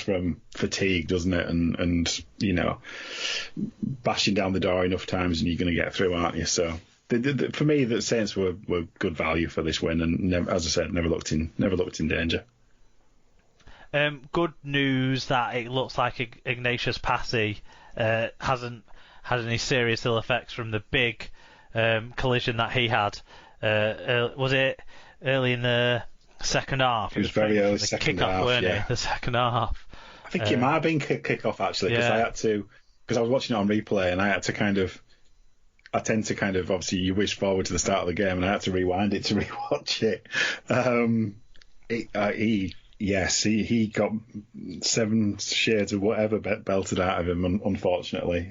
from fatigue, doesn't it? And bashing down the door enough times and you're going to get through, aren't you? So for me, the Saints were good value for this win, and as I said, never looked in danger. Good news that it looks like Ignatius Passy hasn't had any serious ill effects from the big collision that he had. Was it early in the second half? It was very early second half, yeah. The second half. I think it might have been kick-off, actually, because I was watching it on replay, and I tend to obviously you wish forward to the start of the game, and I had to rewind it to rewatch it. He got 7 shades of whatever belted out of him, unfortunately.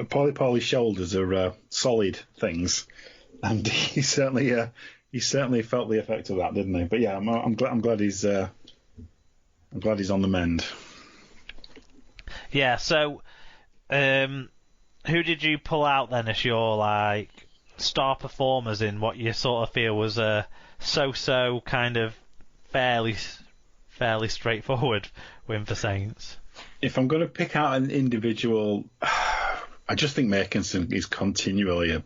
Paulie's shoulders are solid things, and he certainly felt the effect of that, didn't he? But yeah, I'm glad he's on the mend. Yeah. So, who did you pull out then as your star performers in what you sort of feel was a so kind of fairly straightforward win for Saints? If I'm going to pick out an individual, I just think Makinson is continually a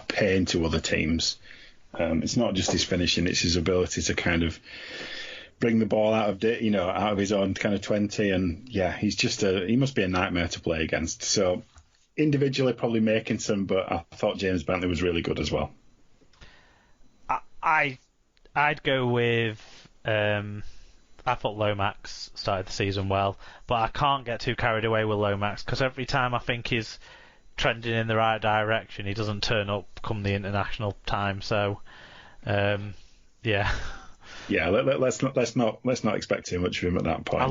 pain to other teams. It's not just his finishing; it's his ability to kind of bring the ball out of his own kind of 20, and he must be a nightmare to play against. So individually, probably Makinson, but I thought James Bentley was really good as well. I'd go with. I thought Lomax started the season well, but I can't get too carried away with Lomax because every time I think he's trending in the right direction, he doesn't turn up come the international time. So, yeah. Yeah, let's not expect too much of him at that point.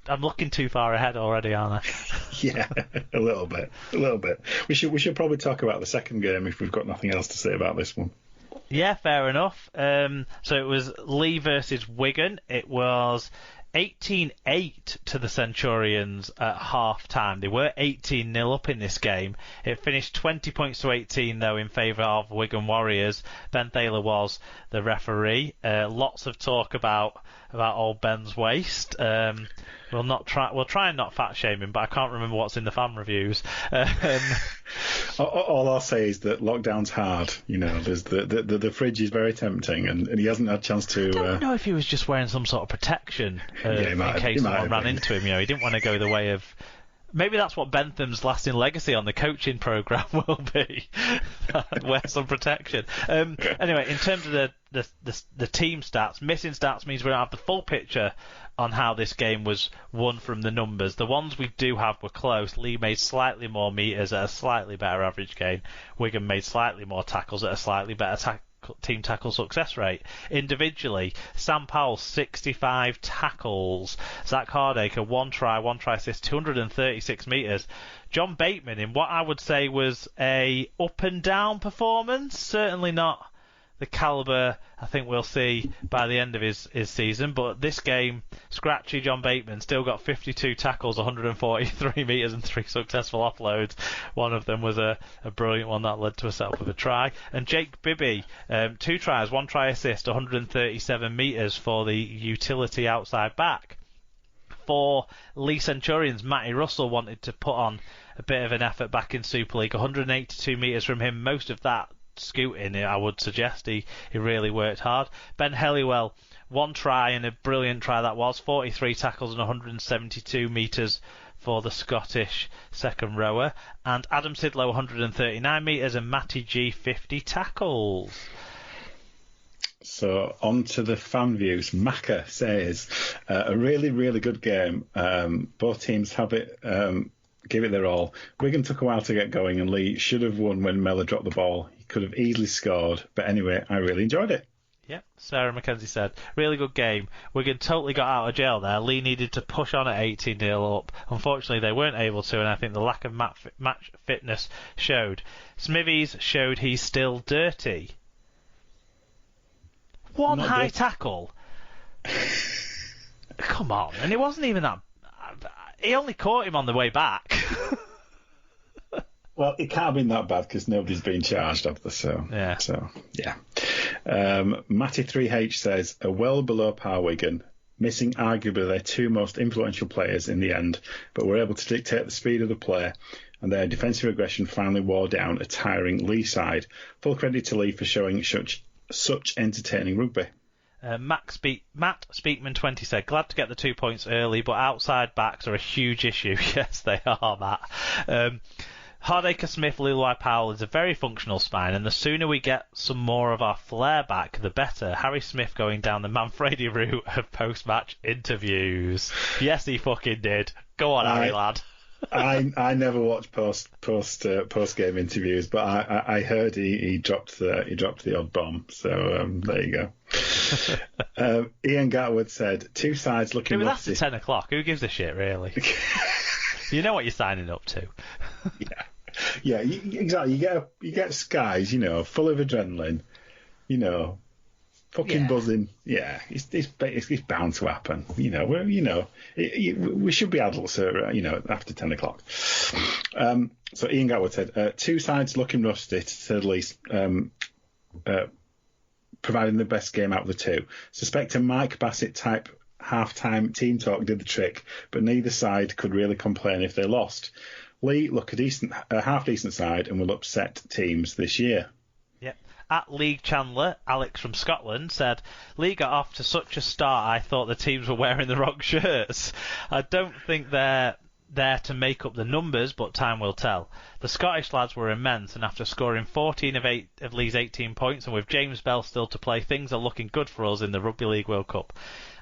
I'm looking too far ahead already, aren't I? Yeah, a little bit. We should probably talk about the second game if we've got nothing else to say about this one. Yeah, fair enough. So it was Lee versus Wigan. It was 18-8 to the Centurions at half-time. They were 18-0 up in this game. It finished 20 points to 18, though, in favour of Wigan Warriors. Ben Thaler was the referee. Lots of talk about old Ben's waist. We'll try and not fat shame him, but I can't remember what's in the fan reviews. All I'll say is that lockdown's hard. There's the fridge is very tempting, and he hasn't had a chance to. I don't know if he was just wearing some sort of protection in case someone ran into him. He didn't want to go the way of. Maybe that's what Bentham's lasting legacy on the coaching programme will be. Wear some protection. Anyway, in terms of the team stats, missing stats means we don't have the full picture on how this game was won from the numbers. The ones we do have were close. Lee made slightly more metres at a slightly better average gain. Wigan made slightly more tackles at a slightly better team tackle success rate. Individually, Sam Powell 65 tackles, Zach Hardacre 1 try assist, 236 metres. John Bateman in what I would say was a up and down performance, certainly not the calibre I think we'll see by the end of his season, but this game, scratchy John Bateman still got 52 tackles, 143 metres and 3 successful offloads. One of them was a brilliant one that led to a set-up of a try. And Jake Bibby, 2 tries, 1 try assist, 137 metres for the utility outside back. For Lee Centurions, Matty Russell wanted to put on a bit of an effort back in Super League, 182 metres from him, most of that scooting. I would suggest he really worked hard. Ben Helliwell, 1 try and a brilliant try that was, 43 tackles and 172 metres for the Scottish second rower, and Adam Sidlow 139 metres and Matty G 50 tackles. So on to the fan views. Macca says a really, really good game. Both teams have it give it their all. Wigan took a while to get going, and Lee should have won when Mellor dropped the ball. He could have easily scored, but anyway, I really enjoyed it. Yeah, Sarah McKenzie said, really good game. Wigan totally got out of jail there. Lee needed to push on at 18-0 up. Unfortunately, they weren't able to, and I think the lack of match fitness showed. Smithies showed he's still dirty. One high tackle. Come on, and it wasn't even that. He only caught him on the way back. Well, it can't have been that bad because nobody's been charged, have they? So, yeah. Matty 3H says, a well below par Wigan, missing arguably their two most influential players in the end, but were able to dictate the speed of the play, and their defensive aggression finally wore down a tiring Lee side. Full credit to Lee for showing such entertaining rugby. Matt Speakman 20 said, glad to get the 2 points early, but outside backs are a huge issue. Yes, they are, Matt. Hardacre, Smith, Lulai, Powell is a very functional spine, and the sooner we get some more of our flair back, the better. Harry Smith going down the Manfredi route of post-match interviews. Yes, he fucking did. Go on, Harry, lad. I never watched post game interviews, but I heard he dropped the odd bomb. So there you go. Ian Gatwood said, two sides looking. It was after 10 o'clock. Who gives a shit, really? You know what you're signing up to. Yeah, exactly. You get skies, full of adrenaline, fucking buzzing. Yeah, it's bound to happen. We should be adults, after 10 o'clock. So Ian Gatwood said, two sides looking rusty, to say the least, providing the best game out of the two. Suspect a Mike Bassett type half-time team talk did the trick, but neither side could really complain if they lost. Lee look a half-decent side and will upset teams this year. Yep. At League Chandler, Alex from Scotland said, Lee got off to such a start I thought the teams were wearing the wrong shirts. I don't think they're there to make up the numbers, but time will tell. The Scottish lads were immense, and after scoring 14 of Lee's 18 points, and with James Bell still to play, things are looking good for us in the Rugby League World Cup.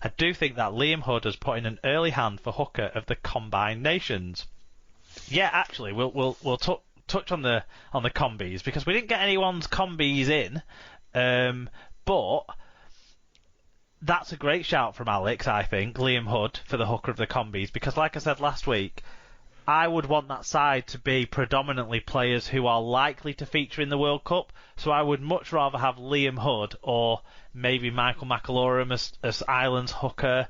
I do think that Liam Hood has put in an early hand for hooker of the Combined Nations. Yeah, actually, we'll touch on the combis, because we didn't get anyone's combis in, but that's a great shout from Alex, I think, Liam Hood for the hooker of the combis, because like I said last week, I would want that side to be predominantly players who are likely to feature in the World Cup, so I would much rather have Liam Hood or maybe Michael McAlorum as Ireland's hooker,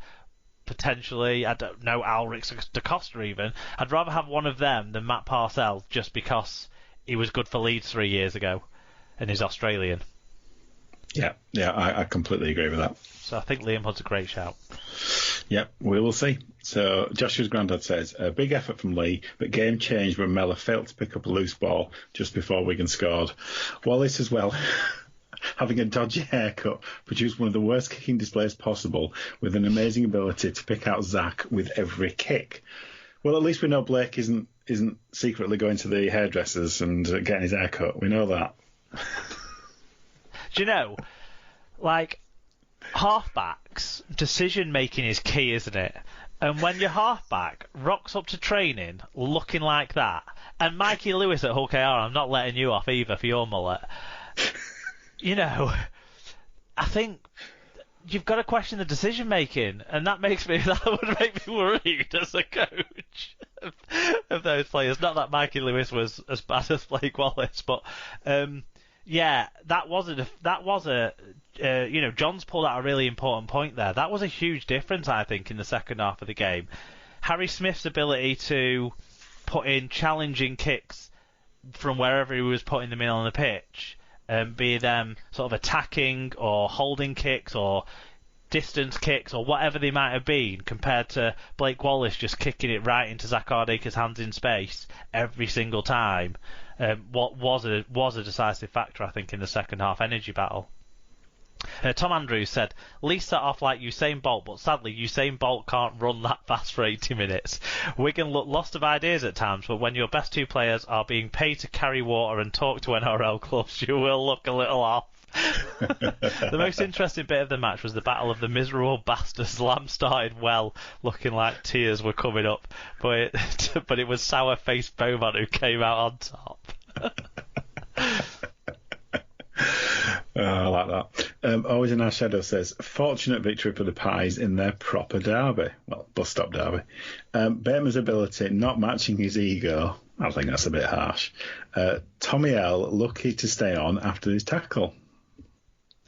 potentially, I don't know, Alrix da Costa even. I'd rather have one of them than Matt Parcells, just because he was good for Leeds 3 years ago and he's Australian. Yeah, I completely agree with that. So I think Liam Hood's a great shout. Yep, we will see. So Joshua's granddad says, a big effort from Lee, but game changed when Mellor failed to pick up a loose ball just before Wigan scored. Wallace as well, having a dodgy haircut, produced one of the worst kicking displays possible, with an amazing ability to pick out Zach with every kick. Well, at least we know Blake isn't secretly going to the hairdressers and getting his haircut. We know that. Do you know, halfbacks, decision-making is key, isn't it? And when your halfback rocks up to training looking like that, and Mikey Lewis at Hull KR, I'm not letting you off either for your mullet, I think you've got to question the decision-making, and that would make me worried as a coach of those players. Not that Mikey Lewis was as bad as Blake Wallace, but... John's pulled out a really important point there. That was a huge difference, I think, in the second half of the game. Harry Smith's ability to put in challenging kicks from wherever he was putting them in on the pitch, be them sort of attacking or holding kicks or distance kicks or whatever they might have been, compared to Blake Wallace just kicking it right into Zach Hardacre's hands in space every single time. What was a decisive factor, I think, in the second half energy battle. Tom Andrews said, Lee set off like Usain Bolt, but sadly Usain Bolt can't run that fast for 80 minutes. Wigan looked lost of ideas at times, but when your best two players are being paid to carry water and talk to NRL clubs, you will look a little off. The most interesting bit of the match was the battle of the miserable bastards. Lamb started well, looking like tears were coming up, but it was sour-faced Beaumont who came out on top. I like that. Always in Our Shadow says, fortunate victory for the Pies in their proper derby. Well, bus stop derby. Bateman's ability not matching his ego. I think that's a bit harsh. Tommy L, lucky to stay on after his tackle.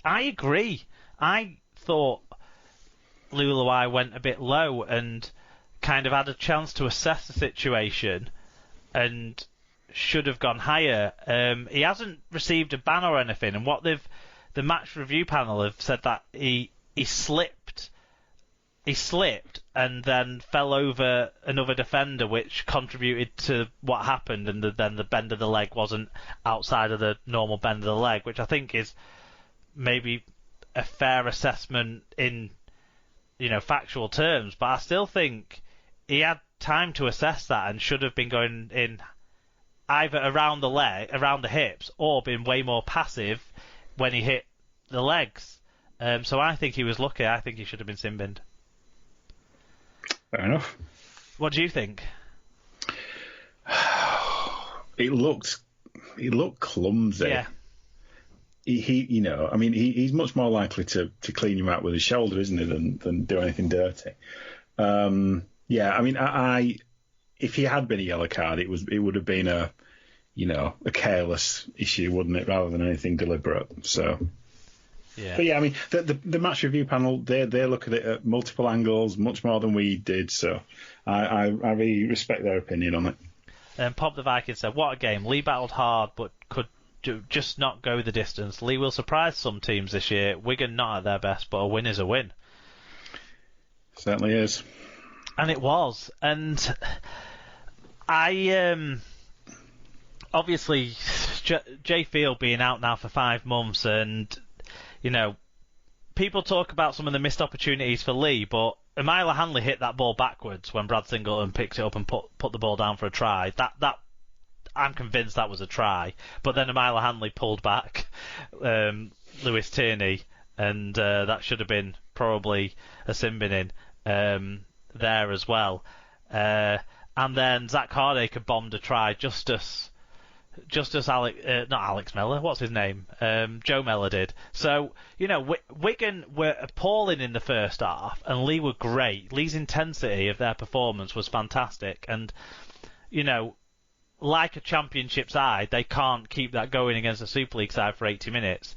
I agree. I thought Lulawai went a bit low and kind of had a chance to assess the situation and should have gone higher. He hasn't received a ban or anything, and what they've the match review panel have said that he slipped and then fell over another defender, which contributed to what happened, and then the bend of the leg wasn't outside of the normal bend of the leg, which I think is maybe a fair assessment in, factual terms. But I still think he had time to assess that and should have been going in either around the hips, or been way more passive when he hit the legs. So I think he was lucky. I think he should have been sin-binned. Fair enough. What do you think? It looked clumsy. Yeah. He's much more likely to clean you out with his shoulder, isn't he, than do anything dirty. If he had been a yellow card, it would have been a careless issue, wouldn't it, rather than anything deliberate. So. Yeah. But yeah, the match review panel, they look at it at multiple angles, much more than we did. So I really respect their opinion on it. And Pop the Viking said, "What a game! Lee battled hard, but could just not go the distance. Lee will surprise some teams this year. Wigan not at their best, but a win is a win." Certainly is. And it was. And I obviously Jay Field being out now for 5 months, and people talk about some of the missed opportunities for Lee, but Emile Hanley hit that ball backwards when Brad Singleton picked it up and put the ball down for a try. That I'm convinced that was a try. But then Emile Hanley pulled back Lewis Tierney, and that should have been probably a sin-binning there as well. And then Zach Hardacre bombed a try just as not Alex Mellor, what's his name? Joe Mellor did. So, Wigan were appalling in the first half, and Lee were great. Lee's intensity of their performance was fantastic, and, like a championship side, they can't keep that going against a Super League side for 80 minutes,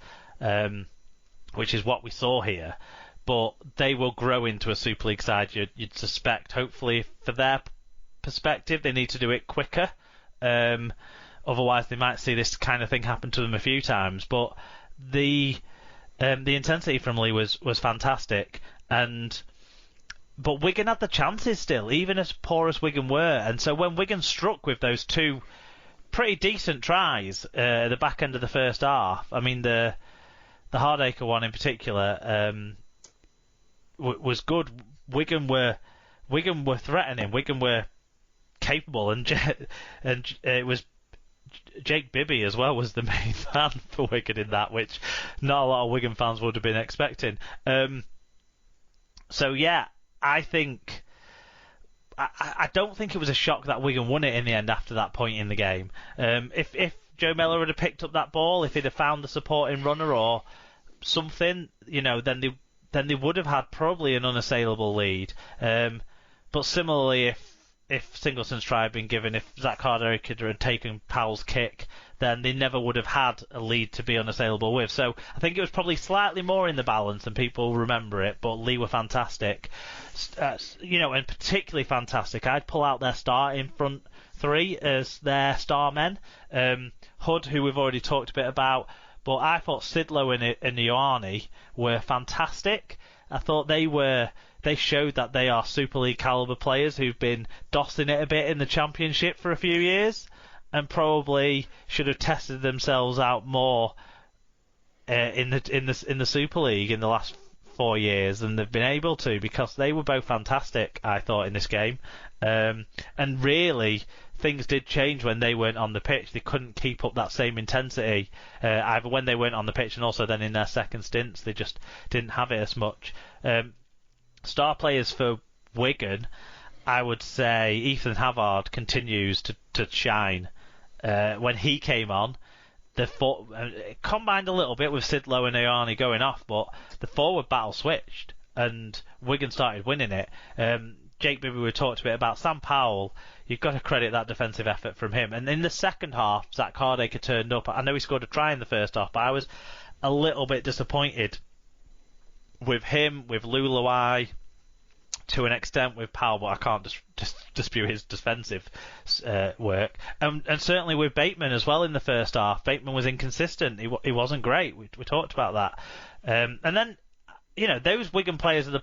which is what we saw here. But they will grow into a Super League side, you'd suspect. Hopefully, for their perspective, they need to do it quicker. Otherwise, they might see this kind of thing happen to them a few times. But the intensity from Lee was fantastic, but Wigan had the chances still, even as poor as Wigan were. And so when Wigan struck with those 2 pretty decent tries at the back end of the first half, the Hardacre one in particular was good. Wigan were threatening. Wigan were capable, and it was. Jake Bibby as well was the main man for Wigan in that, which not a lot of Wigan fans would have been expecting. So yeah, I don't think it was a shock that Wigan won it in the end after that point in the game. If Joe Mellor had picked up that ball, if he'd have found the supporting runner or something, then they would have had probably an unassailable lead. But similarly, if Singleton's try had been given, if Zach Hardacre had taken Powell's kick, then they never would have had a lead to be unassailable with. So I think it was probably slightly more in the balance than people remember it, but Lee were fantastic. And particularly fantastic. I'd pull out their starting front 3 as their star men. Hood, who we've already talked a bit about, but I thought Sidlow and Ioane were fantastic. I thought they showed that they are Super League calibre players who've been dossing it a bit in the Championship for a few years, and probably should have tested themselves out more in the Super League in the last 4 years than they've been able to, because they were both fantastic, I thought, in this game. And really, things did change when they weren't on the pitch. They couldn't keep up that same intensity, either when they weren't on the pitch and also then in their second stints. They just didn't have it as much. Star players for Wigan, I would say Ethan Havard continues to shine. When he came on, it combined a little bit with Sidlow and Ioane going off, but the forward battle switched and Wigan started winning it. Jake Bibby, we talked a bit about. Sam Powell, you've got to credit that defensive effort from him. And in the second half, Zach Hardacre turned up. I know he scored a try in the first half, but I was a little bit disappointed with him, with Luluai, to an extent with Powell, but I can't dispute his defensive work. And certainly with Bateman as well in the first half. Bateman was inconsistent. He wasn't great. We talked about that. And then, those Wigan players are the